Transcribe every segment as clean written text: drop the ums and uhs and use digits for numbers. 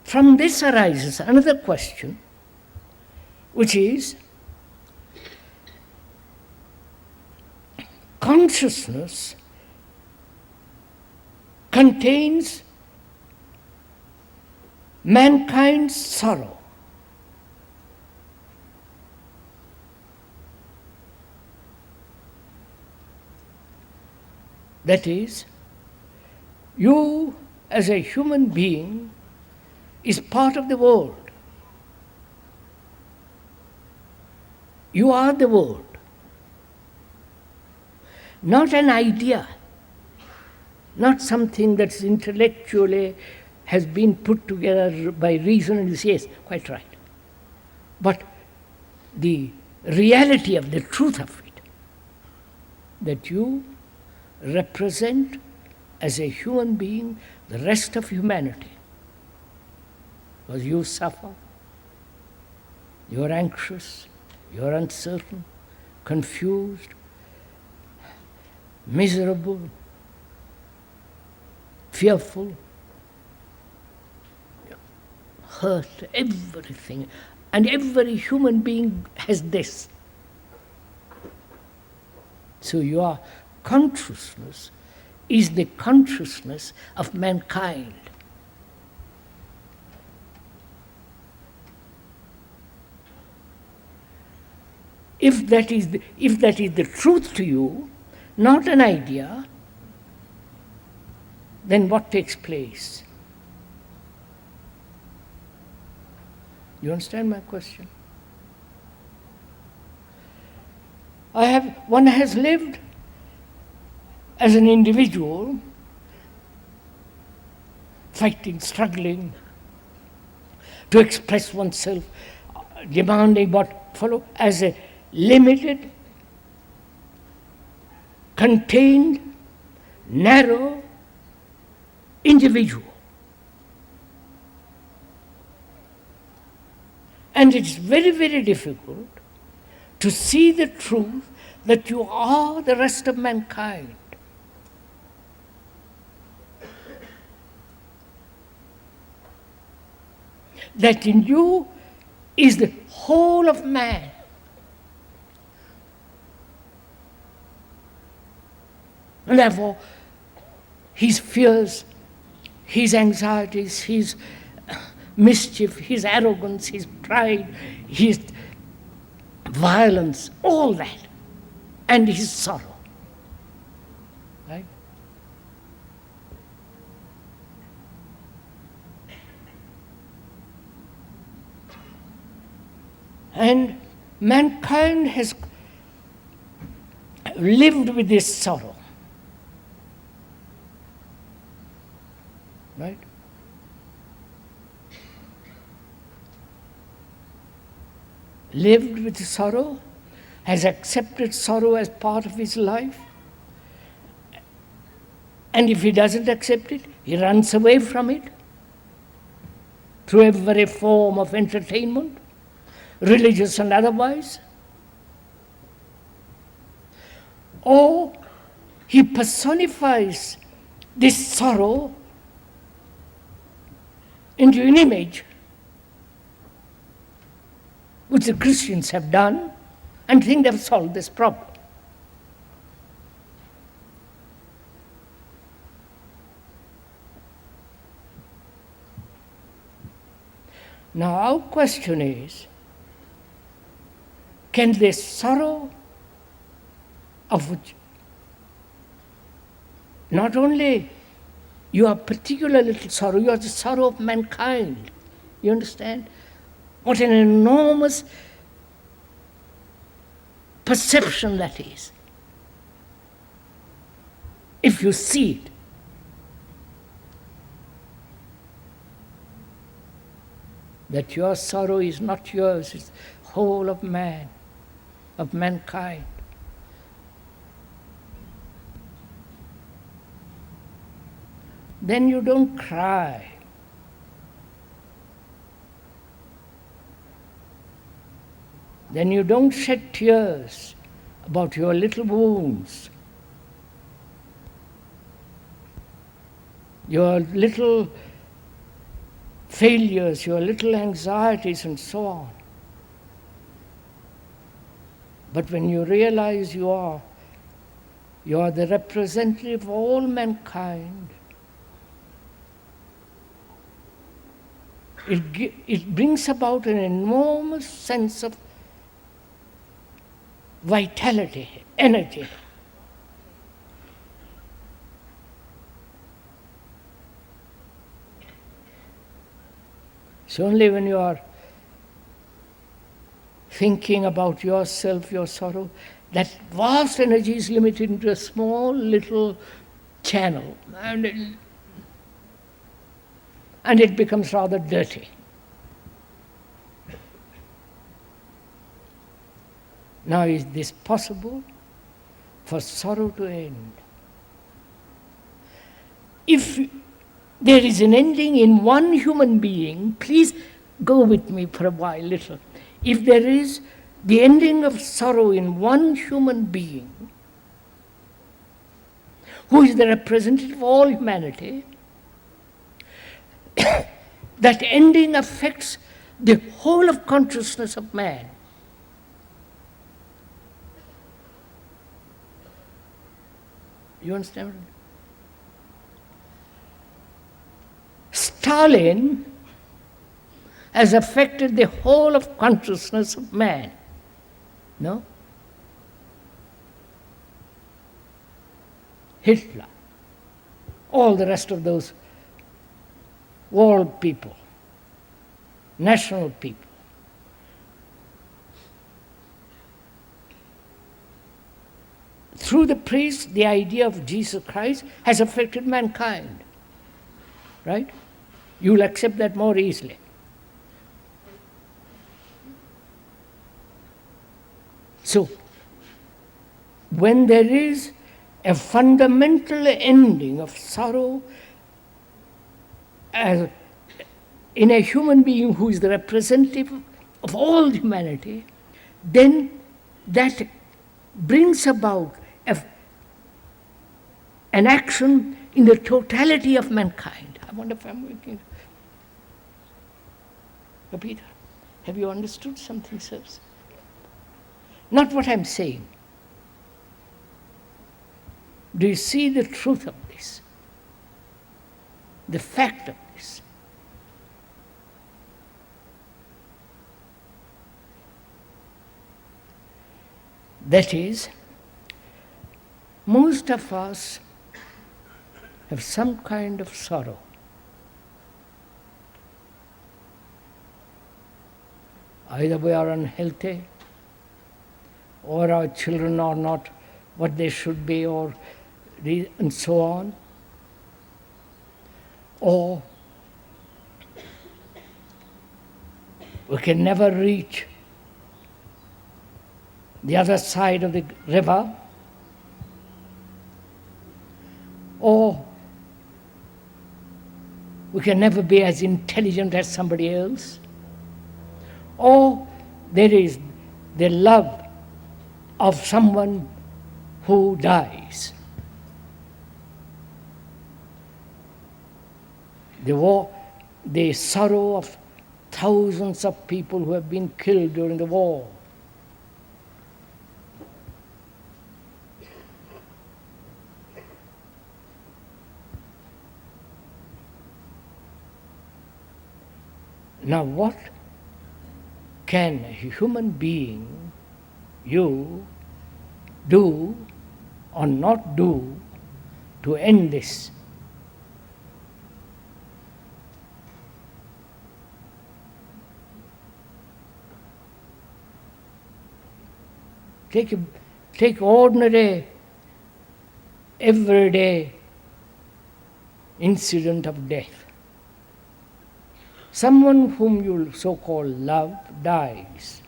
From this arises another question, which is, consciousness contains mankind's sorrow. That is, you as a human being is part of the world. You are the world. Not an idea, not something that's intellectually has been put together by reason and you say, yes, quite right. But the reality of the truth of it, that you represent as a human being the rest of humanity. Because you suffer, you are anxious, you are uncertain, confused, miserable, fearful, hurt, everything. And every human being has this. So your consciousness is the consciousness of mankind. If that is the truth to you, not an idea, then what takes place? You understand my question? One has lived as an individual, fighting, struggling to express oneself, demanding what follow as a limited, contained, narrow individual. And it's very, very difficult to see the truth that you are the rest of mankind. That in you is the whole of man. And therefore, his fears, his anxieties, his mischief, his arrogance, his pride, his violence, all that, and his sorrow. Right? And mankind has lived with this sorrow. Right? Lived with sorrow, has accepted sorrow as part of his life. And if he doesn't accept it, he runs away from it through every form of entertainment, religious and otherwise. Or he personifies this sorrow into an image, which the Christians have done, and think they've solved this problem. Now our question is, can this sorrow of which not only your particular little sorrow, you are the sorrow of mankind. You understand? What an enormous perception that is. If you see it. That your sorrow is not yours, it's the whole of man, of mankind. Then you don't cry. Then you don't shed tears about your little wounds, your little failures, your little anxieties, and so on. But when you realize you are the representative of all mankind, it brings about an enormous sense of vitality, energy. It's only when you are thinking about yourself, your sorrow, that vast energy is limited into a small little channel, and it becomes rather dirty. Now, is this possible for sorrow to end? If there is an ending in one human being, please go with me for a while, little. If there is the ending of sorrow in one human being, who is the representative of all humanity, that ending affects the whole of consciousness of man. You understand? Stalin has affected the whole of consciousness of man. No? Hitler, all the rest of those world people, national people. Through the priest, the idea of Jesus Christ has affected mankind. Right? You'll accept that more easily. So, when there is a fundamental ending of sorrow as in a human being who is the representative of all humanity, then that brings about an action in the totality of mankind. I wonder if I'm working. Peter, have you understood something, sirs? Not what I'm saying. Do you see the truth of this? The fact of this? That is, most of us have some kind of sorrow. Either we are unhealthy, or our children are not what they should be, and so on. Or we can never reach the other side of the river, or we can never be as intelligent as somebody else, or there is the love of someone who dies. The sorrow of thousands of people who have been killed during the war. Now what can a human being, you, do or not do to end this? Take ordinary, everyday incident of death. Someone whom you so-called love dies.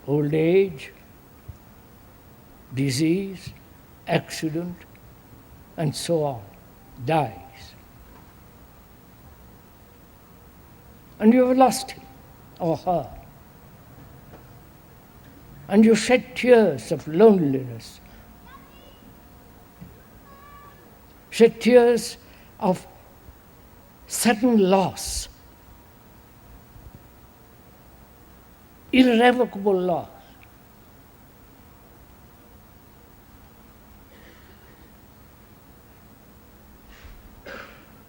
Old age, disease, accident, and so on, dies. And you have lost him or her. And you shed tears of loneliness, shed tears of sudden loss, irrevocable loss.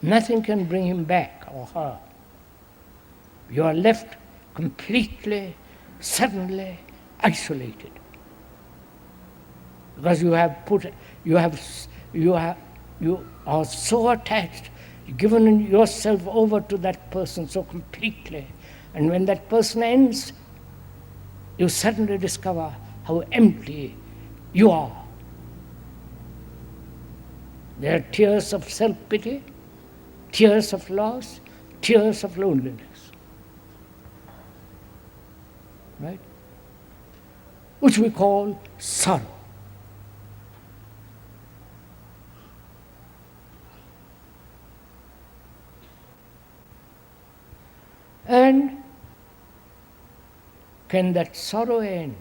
Nothing can bring him back or her. You are left completely, suddenly isolated. Because you are so attached, given yourself over to that person so completely, and when that person ends, you suddenly discover how empty you are. There are tears of self-pity, tears of loss, tears of loneliness. Right? Which we call sorrow. And can that sorrow end?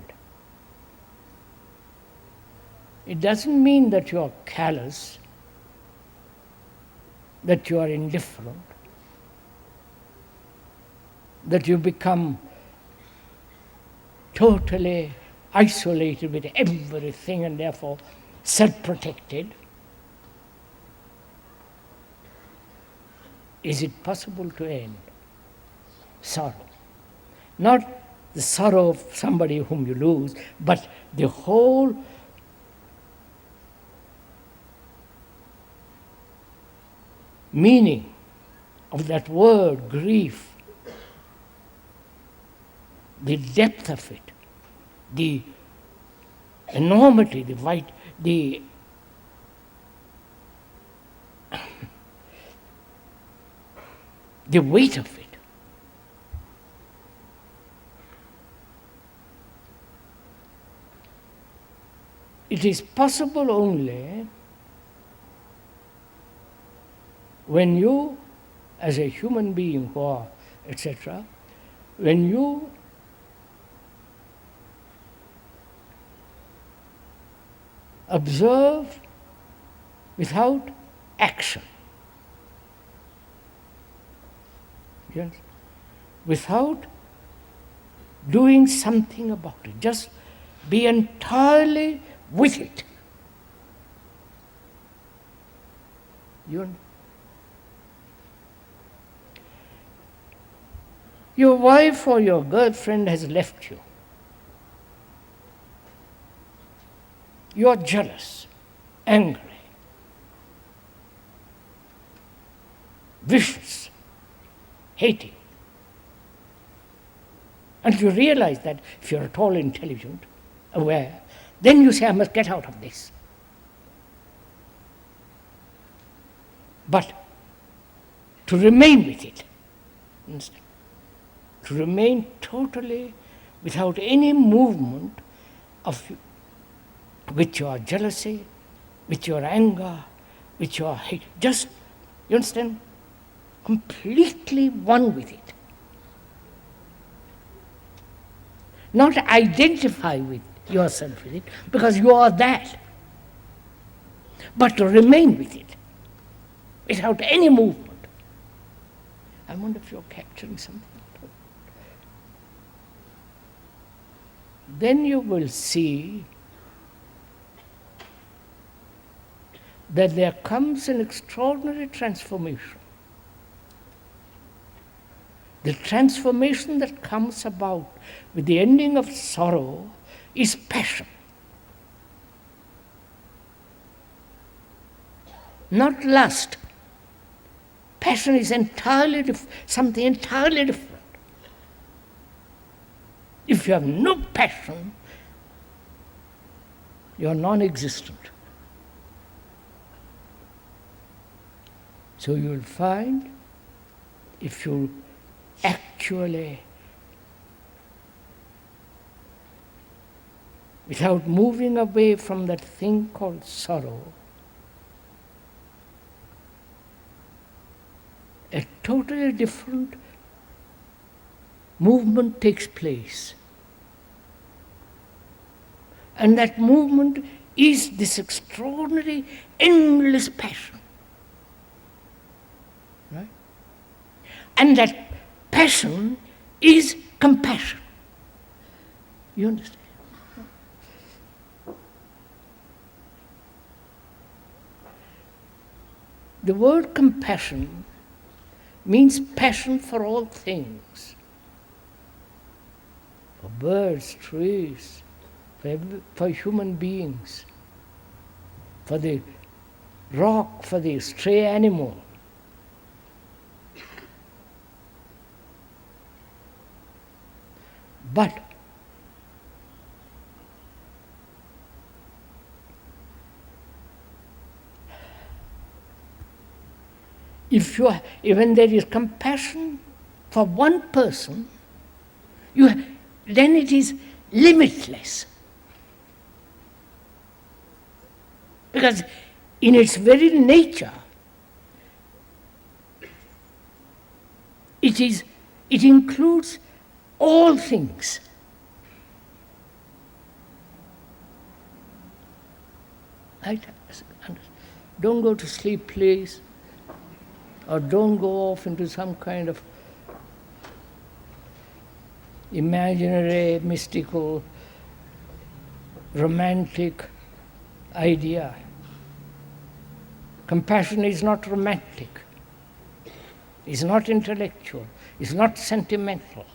It doesn't mean that you are callous, that you are indifferent, that you become totally isolated with everything and therefore self-protected. Is it possible to end sorrow? Not the sorrow of somebody whom you lose, but the whole meaning of that word, grief, the depth of it, the enormity, the weight of it. It is possible only when you, as a human being who are, etc., when you observe without action. Yes? Without doing something about it. Just be entirely with it. Your wife or your girlfriend has left you. You are jealous, angry, vicious, hating. And you realize that if you're at all intelligent, aware, then you say, I must get out of this. But to remain with it, to remain totally without any movement with your jealousy, with your anger, with your hate, just, you understand, completely one with it. Not identify with yourself with it, because you are that. But to remain with it, without any movement. I wonder if you're capturing something. Then you will see that there comes an extraordinary transformation. The transformation that comes about with the ending of sorrow is passion. Not lust. Passion is entirely something entirely different. If you have no passion, you are non-existent. So you will find, if you actually, without moving away from that thing called sorrow, a totally different movement takes place. And that movement is this extraordinary, endless passion. And that passion is compassion. You understand? The word compassion means passion for all things. For birds, trees, for human beings, for the rock, for the stray animal. But when there is compassion for one person, then it is limitless. Because in its very nature, it includes all things. Right? Don't go to sleep, please. Or don't go off into some kind of imaginary, mystical, romantic idea. Compassion is not romantic, it's not intellectual, it's not sentimental.